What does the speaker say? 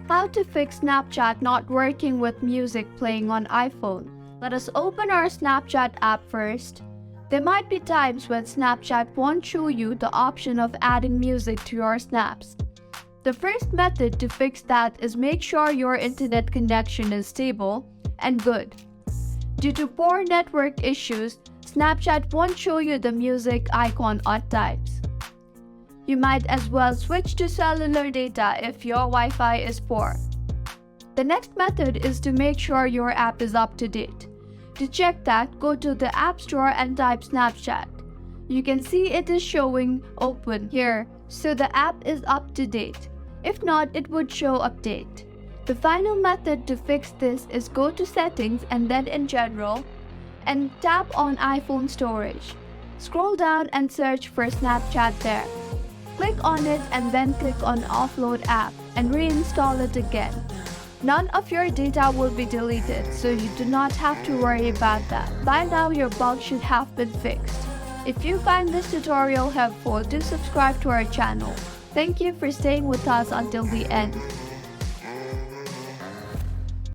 How to fix Snapchat not working with music playing on iPhone. Let us open our Snapchat app first. There might be times when Snapchat won't show you the option of adding music to your snaps. The first method to fix that is make sure your internet connection is stable and good. Due to poor network issues, Snapchat won't show you the music icon at times. You might as well switch to cellular data if your Wi-Fi is poor. The next method is to make sure your app is up to date. To check that, go to the App Store and type Snapchat. You can see it is showing open here, so the app is up to date. If not, it would show update. The final method to fix this is go to Settings and then in General and tap on iPhone storage. Scroll down and search for Snapchat there. Click on it and then click on Offload app and reinstall it again. None of your data will be deleted, so you do not have to worry about that. By now, your bug should have been fixed. If you find this tutorial helpful, do subscribe to our channel. Thank you for staying with us until the end.